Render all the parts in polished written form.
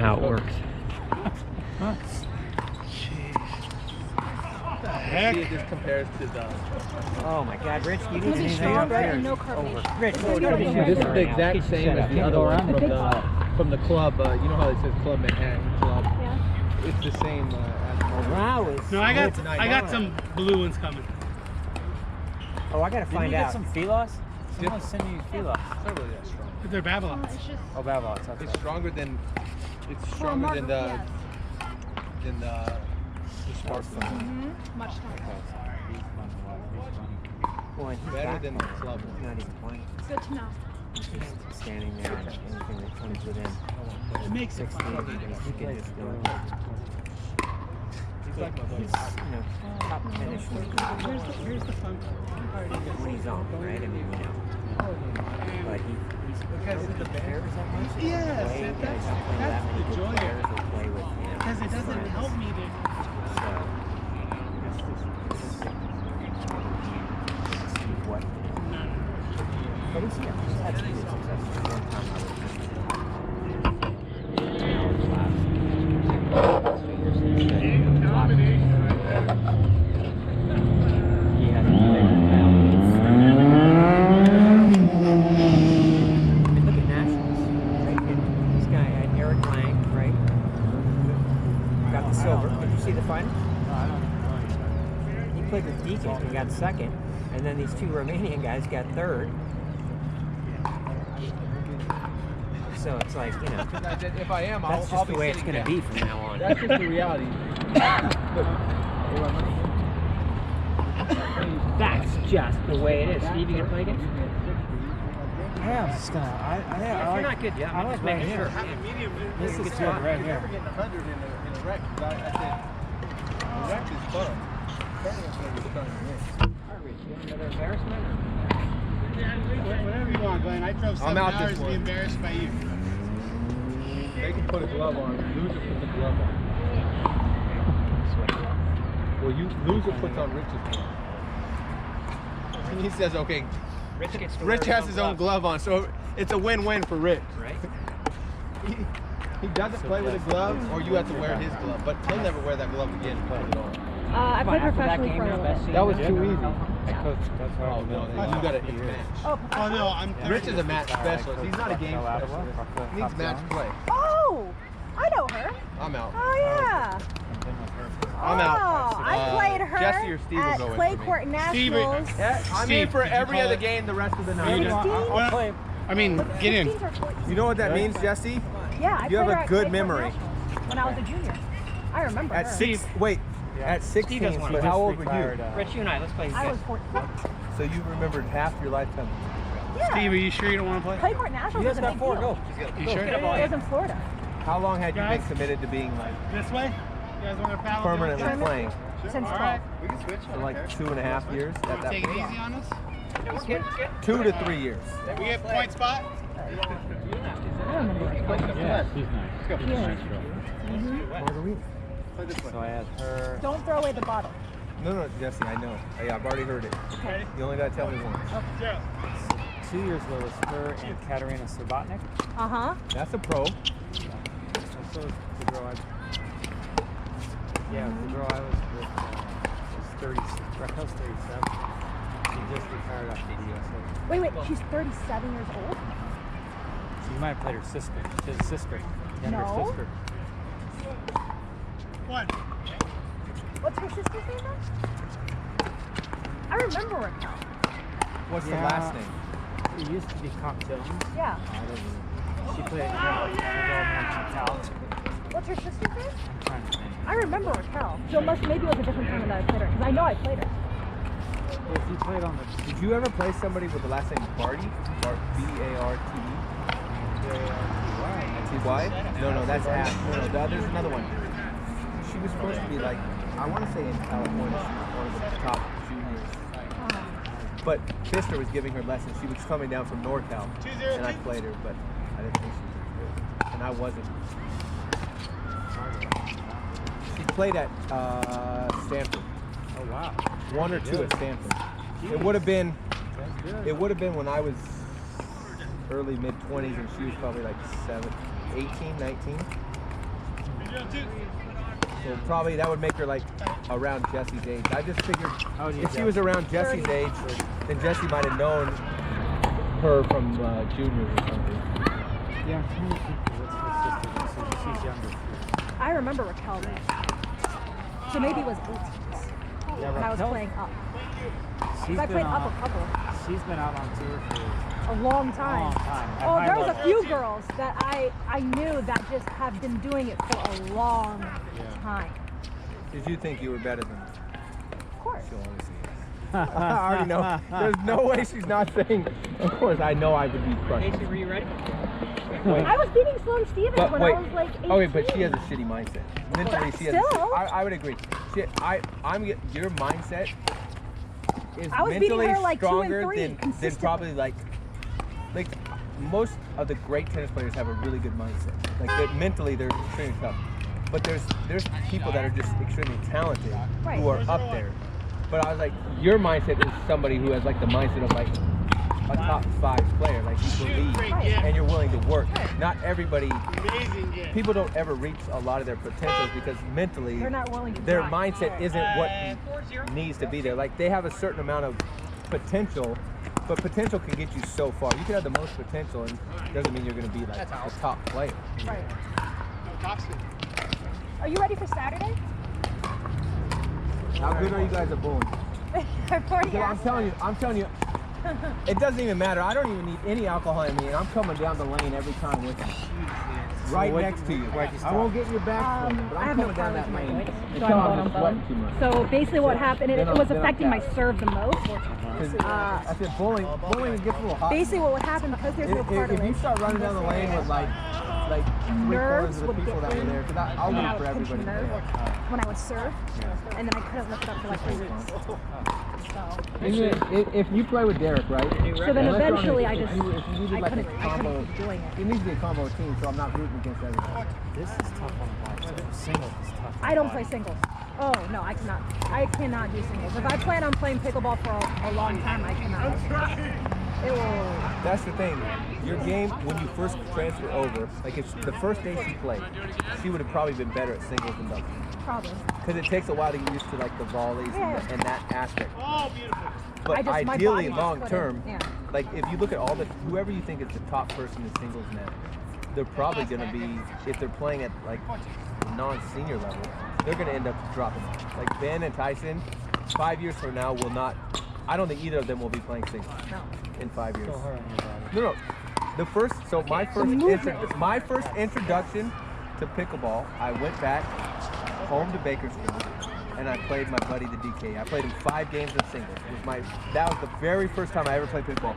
how it works. Huh? Jeez. What the heck? See if this compares to the... Oh my God, Rich, you need Is it stronger and no carbonation? Rich, This is the exact same as the other one from the club. You know how it says Club Manhattan Club? Yeah. It's the same as wow. No, I got some blue ones coming. Oh, I gotta find out. Some Philos? Someone send me Philos. It's not really that strong. They're Babylons. It's just Oh, Babylons. Okay. It's stronger than the sparkling. much stronger. Well, and he's Better back than there. the club He's one. not even playing. It's good to know. He's just standing there, and anything that comes within It makes it 16, fun. he can just go. He's like my buddy. He's, top 10-ish Here's the fun part. when he's on, right? I mean, but he's Because of the players that much. Yes, Play, that's guys don't play that many the good joy of players it. will play with him. Because it doesn't help me to... So, see what, but he's had some good success. One time I was he had a bigger balance. Look at Nationals, right? And this guy had Eric Lang, right? Got the silver. Did you see the final? He played with Deacon and got second, and then these two Romanian guys got third. So it's like, If I am, that's I'll just be the way it's sitting going to down. be from now on. That's just the reality. That's just the way it is. Steve, you gonna play again? Yeah, I'm just gonna. If you're not good, yeah, I'm just making sure. This is good right here. Never getting 100 in a wreck. I said, the wreck is fun. Tournament's gonna be fun. You want another embarrassment? Whatever you want, Glenn. I drove 7 out hours this to be one. embarrassed by you. They can put a glove on. Loser puts a glove on. Well, loser puts on Rich's glove. And he says, okay, Rich has his own glove on, so it's a win-win for Rich. Right? He doesn't play with a glove, or you have to wear his glove, but he'll never wear that glove again and put it on. I played professionally for a little bit. That was too easy. Oh, No, you got to match. Oh, Oh, no, I'm... Rich is a match specialist. He's not a game specialist. He needs match play. oh, I know her. I'm out. Oh, yeah. I'm out. I played her Jesse or Steve will at go in Clay for me. Court Nationals. I'm Steve, in for did you every call other it? game the rest of the night. I'll play. I mean, get in. 16s or 14s. You know what that means, Jesse? Yeah, I You have played her a at good Clay Court memory. Nationals when I was a junior. I remember At her. at 16, doesn't want but to how old were retired, you? Rich, you and I, let's play. I was 14. So you remembered half your lifetime. Yeah. Steve, are you sure you don't want to play? Clay Court Nationals was a big deal. You sure? It was in Florida. How long had you been Guys? committed to being like This way? You guys want to paddle? permanently playing? Since All right. 12. We can switch. For like 2.5 years at that Take it point? easy on us. 2 to 3 years. We get point spot? I remember her. Yeah, she's nice. Nice girl. So I had her. Don't throw away the bottle. No, Jesse, I know. Yeah, I've already heard it. Okay. You only gotta tell me once. 2 years ago was her and Katerina Subotnik. Uh-huh. That's a pro. Also the girl the girl I was with was 36. Raquel's 37. She just retired off the USA. Wait, she's 37 years old? So you might have played her sister. She's a sister. Younger No. sister. One. What's her sister's name then? I remember Raquel. What's the Yeah. last name? It used to be Cock Jones. Yeah. She played talent. What's her sister's name? I'm trying to think. I remember Raquel. So maybe it was a different time that I played her. Because I know I played her. If you played on the Did you ever play somebody with the last name Barty? B-A-R-T-E? T-Y? No, that's Ash. No, there's another one. She was supposed to be like, I want to say in California, she was one of the top juniors. But Fister was giving her lessons. She was coming down from NorCal, and I played her, but I didn't think she was good. And I wasn't. She played at Stanford. Oh wow. 1 or 2 at Stanford. It would have been when I was early mid-20s, and she was probably like 18, 19. So probably that would make her like around Jesse's age. I just figured How old is if she Jess? was around Jesse's age, then Jesse might have known her from juniors or something. Yeah, I'm trying to think what's her sister. She's younger. I remember Raquel then. So maybe it was 18s. Yeah, And I was Raquel- playing up. She's I been played up on- a couple. She's been out on tour for A long time. long time. At Oh, high there was a level. few girls that I knew that just have been doing it for a long time. Did you think you were better than her? Of course. She'll always say yes. I already know. There's no way she's not saying. Of course, I know I would be crushed. Casey, were you ready? Wait. I was beating Sloane Stevens But when wait. I was like 18. Oh wait, but she has a shitty mindset. Mentally, she has. Still? I would agree. Your mindset is I was beating mentally her like 2 and stronger 3 than consistently. probably like most of the great tennis players have a really good mindset. Like mentally, they're extremely tough. But there's people that are just extremely talented Right. who are up there. But I was like, your mindset is somebody who has like the mindset of like a top 5 player. Like you believe and you're willing to work. Not everybody. People don't ever reach a lot of their potentials because mentally They're not willing to their try. mindset isn't what needs to be there. Like they have a certain amount of potential, but potential can get you so far. You can have the most potential and doesn't mean you're going to be like a top player. Right. Are you ready for Saturday? How good are you guys at bowling? I've already Yeah, asked. I'm telling you, it doesn't even matter. I don't even need any alcohol in me, and I'm coming down the lane every time with you. Right what'd next to you. why'd you I stop? won't get in your back, but I I'm have no coming down that cartilage in my lane joints, so until I'm I'm going just sweating too much. So basically what happened, and it Then was I'm affecting my back. serve the most. 'Cause I said bowling it gets a little hot. Basically what would happen, because there's no If cartilage. you start running down the lane with like 3/4 Nerves of the would people get that were in, there, because I'll and then I wait for would pinch everybody. a nerve when I would serve, and then I couldn't lift it up for like 3 weeks. So, If you play with Derek, right? so then Unless you're on eventually a- I if just, you needed I like couldn't, a I combo, couldn't keep doing it. it needs to be a combo team, so I'm not rooting against everybody. This is tough on the body. Singles is tough. on I the don't body. play singles. Oh no, I cannot. I cannot do singles. If I plan on playing pickleball for a long time, I cannot. It will. That's the thing. Your game, when you first transfer over, like if the first day she played, she would have probably been better at singles than doubles. Probably. Because it takes a while to get used to like the volleys and that aspect. But I just- my ideally, body just long couldn't, term, yeah. like if you look at all the, whoever you think is the top person in singles now, they're probably going to be, if they're playing at like non-senior level, they're going to end up dropping off. Like Ben and Tyson, 5 years from now will not, I don't think either of them will be playing singles No. in 5 years. So hard on your body. No. The first, so my first, movement is my first introduction to pickleball, I went back home to Bakersfield and I played my buddy the DK. I played him 5 games of singles. That was the very first time I ever played pickleball.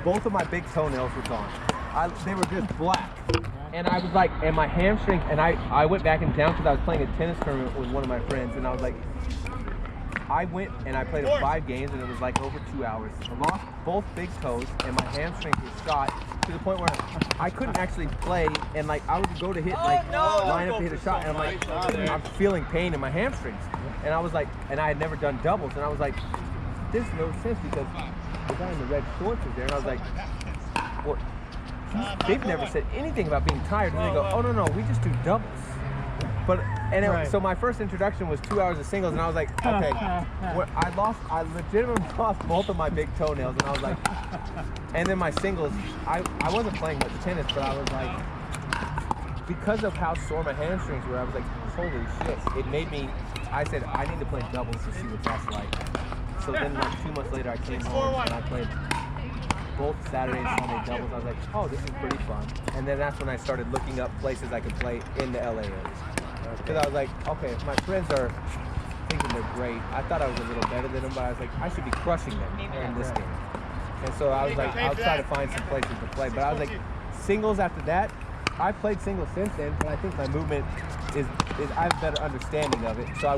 Both of my big toenails were gone. They were just black. And I was like, and my hamstrings, and I went back in town because I was playing a tennis tournament with one of my friends, and I was like, I went and I played 5 games, and it was like over 2 hours. I lost both big toes, and my hamstrings were shot to the point where I couldn't actually play, and like I would go to hit, like line up to hit a shot, and I'm like, I'm feeling pain in my hamstrings. And I was like, and I had never done doubles, and I was like, this makes no sense because the guy in the red shorts was there, and I was like, well, they've never said anything about being tired, and they go, oh no, we just do doubles. But so my first introduction was 2 hours of singles, and I was like, okay. I legitimately lost both of my big toenails, and I was like, and then my singles, I wasn't playing much tennis, but I was like, because of how sore my hamstrings were, I was like, holy shit. It made me, I said, I need to play doubles to see what that's like. So then like 2 months later, I came home and I played both Saturday and Sunday doubles. I was like, oh, this is pretty fun. And then that's when I started looking up places I could play in the LA area. Because I was like, okay, if my friends are thinking they're great, I thought I was a little better than them, but I was like, I should be crushing them in this game. And so I was like, I'll try to find some places to play. But I was like, singles after that, I played singles since then, but I think my movement is I have a better understanding of it. So I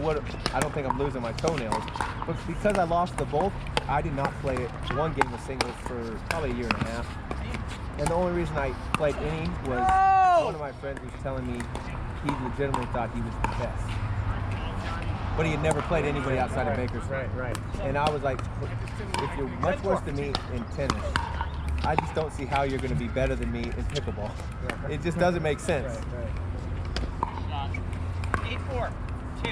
don't think I'm losing my toenails. But because I lost the both, I did not play one game of singles for probably a year and a half. And the only reason I played any was one of my friends was telling me he legitimately thought he was the best. But he had never played anybody outside of Bakersfield. Right. And I was like, if you're much worse than me in tennis, I just don't see how you're going to be better than me in pickleball. It just doesn't make sense. 8-4. 2.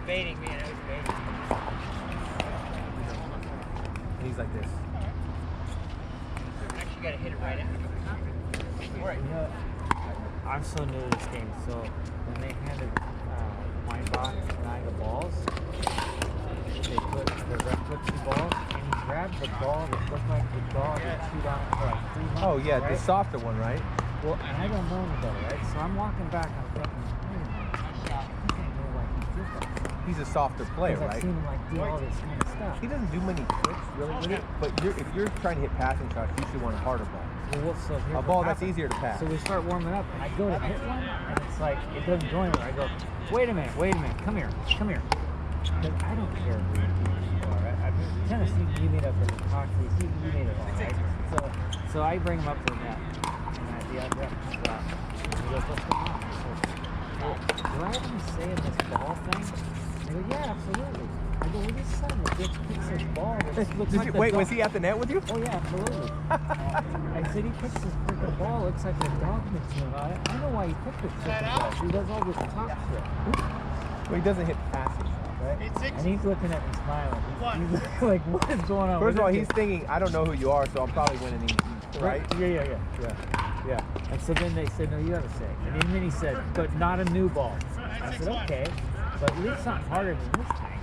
Baiting, man. I was baiting. He's like this. Actually, got to hit it right after. Right. You know, I'm so new to this game, so when they handed Weinbach and I the balls, the ref put 2 balls, and he grabbed the ball that looked like the ball that chewed on it for like 3 months. Oh yeah, right? the softer one, right? Well, and I don't know any better, right? So I'm walking back, I'm thinking, wait a minute, I don't know why he did that. He's a softer player, Because I've right? seen him like do all this kind of stuff. He doesn't do many tricks really with it, but if you're trying to hit passing shots, you should want a harder ball. Well, so here's A what ball that's happens. easier to pass. So we start warming up, and I go to hit one, and it's like, it doesn't go anywhere. I go, wait a minute, come here. Because I don't care who you are. Tennessee, you made up for the Coxley, you made it all, right? So I bring him up to the net, and he goes, what's going on? I said, well, do I have any say in this ball thing? He goes, yeah, absolutely. I go, well, this son of a bitch picks this ball. That looks like the Wait, dog. was he at the net with you? Oh yeah, absolutely. I said he picks this freaking ball. Looks like the dog mixing on it. I know why he picked this freaking ball. He does all this top shit. Well, he doesn't hit passes. Right? 8-6. And he's looking at me smiling. He's like, what is going on? First of all, What is he's thinking, I don't know who you are, so I'm probably winning these, right? Yeah. And so then they said, no, you have a say. And then he said, but not a new ball. I said, okay, but at least not harder than this thing.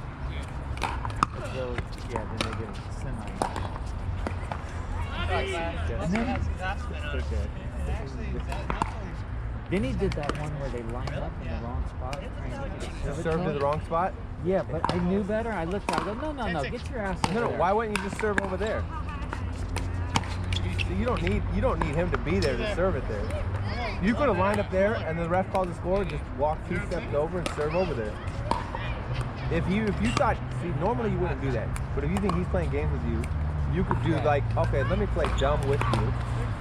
And so, yeah, then they get a semi. And then, they're good. Then he did that one where they lined up in the wrong spot. Served to the wrong spot? Yeah, but I knew better. I looked out. I go, no, get your ass over No, there. why wouldn't you just serve over there? You don't need him to be there to serve it there. You could have lined up there and the ref called the score, just walk 2 steps over and serve over there. If you thought, see, normally you wouldn't do that. But if you think he's playing games with you, you could do like, okay, let me play dumb with you.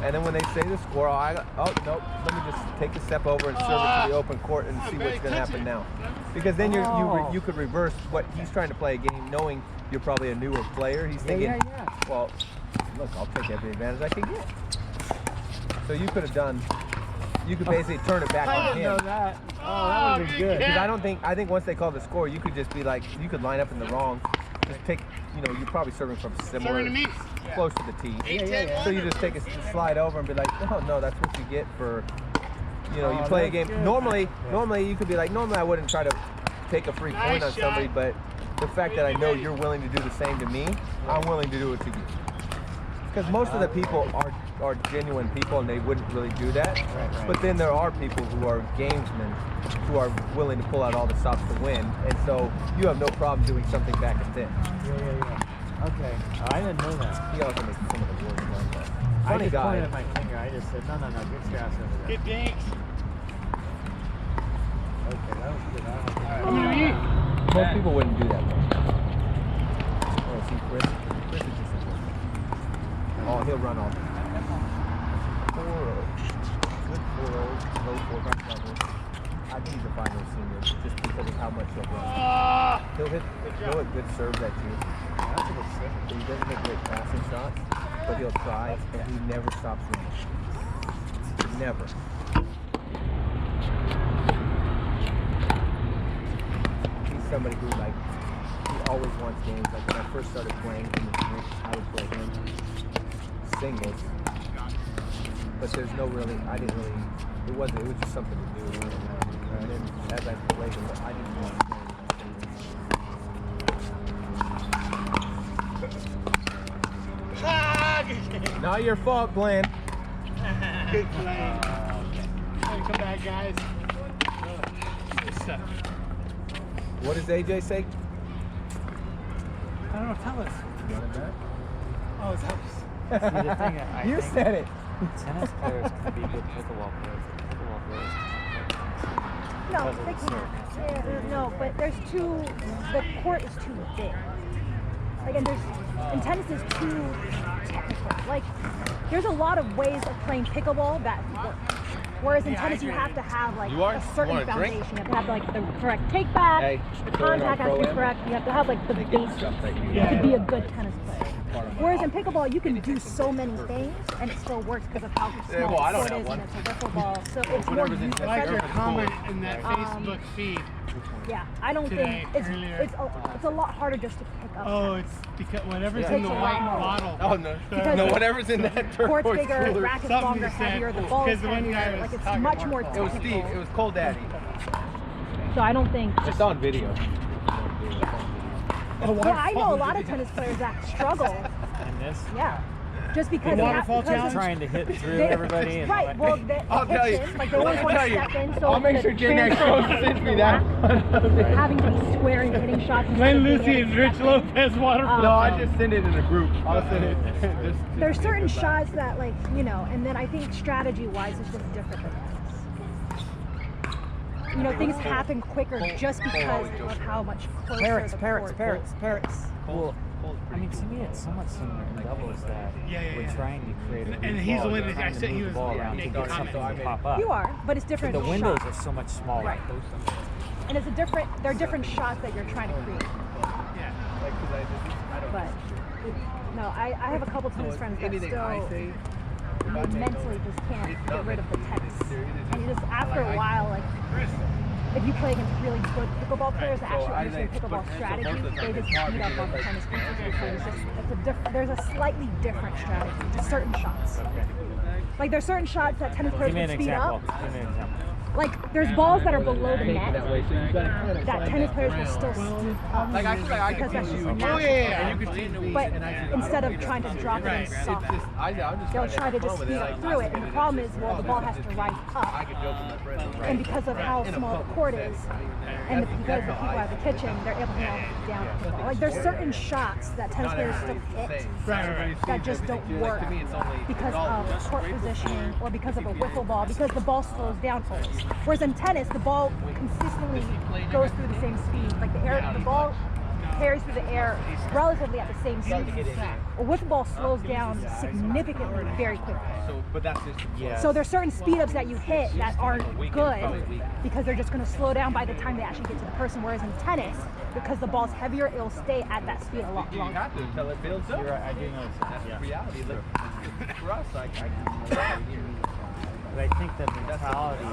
And then when they say the score, oh nope, let me just take a step over and serve it to the open court and see what's going to happen now. Because then you could reverse what he's trying to play a game, knowing you're probably a newer player. He's thinking, well, look, I'll take every advantage I can get. So you could have done, you could basically turn it back on him. I didn't know that. Oh, that would be good. Because I think once they call the score, you could just be like, you could line up in the wrong, just pick, you're probably serving from similar, close to the tee. Yeah. So you just take a slide over and be like, oh no, that's what you get for, you play a game. good. Normally you could be like, normally I wouldn't try to take a free point on somebody, but the fact that I know you're willing to do the same to me, I'm willing to do it to you. Because most of the people are genuine people and they wouldn't really do that. Right. But then there are people who are gamesmen who are willing to pull out all the stops to win. And so you have no problem doing something back and thin. Yeah. Okay. I didn't know that. He also makes some of the worst ones. I Funny just guy. pointed at my finger. I just said, no, get your ass over there. Good dinks. Okay, that was good. I don't know. Most people wouldn't do that though. Oh, see, Chris is just oh, he'll run off. 4-0. Good 4-0. Low 4-5 level. I think he's a final senior just because of how much he'll run. He'll hit good serves at you. That's a good serve. He doesn't hit great passing shots, but he'll try, and he never stops running. Never. He's somebody who, like, he always wants games. Like, when I first started playing in the group, I would play him singles. But there's no really, it was just something to do. And then as I played him, I didn't want to play. Not your fault, Glenn. Good play. Come back, guys. What does AJ say? I don't know. Tell us. You want it back? Oh, it's helps. See, the thing I You think said it. tennis players can be good pickleball players. Pickleball players No, they can't. Yeah, no, but the court is too big. Like, and tennis is too technical. Like, there's a lot of ways of playing pickleball that work. Whereas in tennis, you have to have like You are? a certain You want a drink? foundation. You have to have like the correct take back. Hey, the throw in our contact has to be pro-am. correct. You have to have like the basics Yeah. to be a good tennis player. Whereas in pickleball, you can do so many things and it still works because of how small well, I the don't court have is one. and it's a wiffle ball. So it's more Whatever's in user I like your Perfect. comment in that Um, Facebook feed. Yeah, I don't Today, think earlier. it's a lot harder just to pick up. Oh, tennis. it's because whatever's Yeah. in the Takes a white lot more. bottle. Oh no, Because no, whatever's in that court's turquoise bigger, cooler. racket's Something longer, you said, heavier, the ball is because the one guy heavier. was Like it's talking much about more it. It was technical. Steve. It was Cold Daddy. So I don't think. It's on video. Yeah, I know a lot of tennis players that struggle. And this, Yeah, just because The they have waterfall because challenge? trying to hit through they- everybody. And right. like, Well, the I'll tell you. pitches, like they always I'll want to tell you. step in. So I'll make the sure J Max transfer sends me is that. having to be square and hitting shots. instead Glenn of being Lucy able and to Rich step in. Lopez waterfall. No, I just send it in a group. I'll send it. There's certain shots that, like, you know, and then I think strategy-wise it's just different than tennis. You know, things happen quicker just because of how much closer parrots, the parrots, court parrots, is. parrots. Well, I mean, to me, it's somewhat similar in doubles that Yeah. we're trying to create a And loose he's the ball, one we're that I trying to said he move was the ball around to making get comments. something to pop up. You are, but it's But different the windows shots. are so much smaller. Right. And it's a different, they're different shots that you're trying to create. Yeah. But, no, I have a couple tennis friends that Anything I still say, mentally just can't get rid of the tennis. And you just, after a while, like, if you play against really good pickleball players that actually understand pickleball strategy, they just beat up on the tennis players. There's a slightly different strategy to certain shots. Like there's certain shots that tennis players Give me can an speed example. up. Give me an example. Like there's balls that are below the net that tennis players will still speed up. Like I feel like I Because could that's teach just you. natural. yeah. And you could teach me. But and I could- instead of trying to drop it Right. and stop, I'm just they'll try to just with speed it. up through it. And the problem is, well, the ball has to rise I up. could joke with my friends. And because of how small the court is, and because the people at the kitchen, they're able to knock it down. with the ball. Like there's certain shots that tennis players still hit Right. that just don't work because of court positioning or because of a wiffle ball, because the ball slows down always. Whereas in tennis, the ball consistently goes through the same speed. Like the ball carries through the air relatively at the same speed. A wiffle ball slows down significantly very quickly. So, but that's just So there's certain speed ups that you hit that aren't good because they're just going to slow down by the time they actually get to the person. Whereas in tennis, because the ball's heavier, it'll stay at that speed a lot you longer. have to until it builds up. You're right, I do notice that. That's Yeah. reality. Like, for us, like I can. But I think the mentality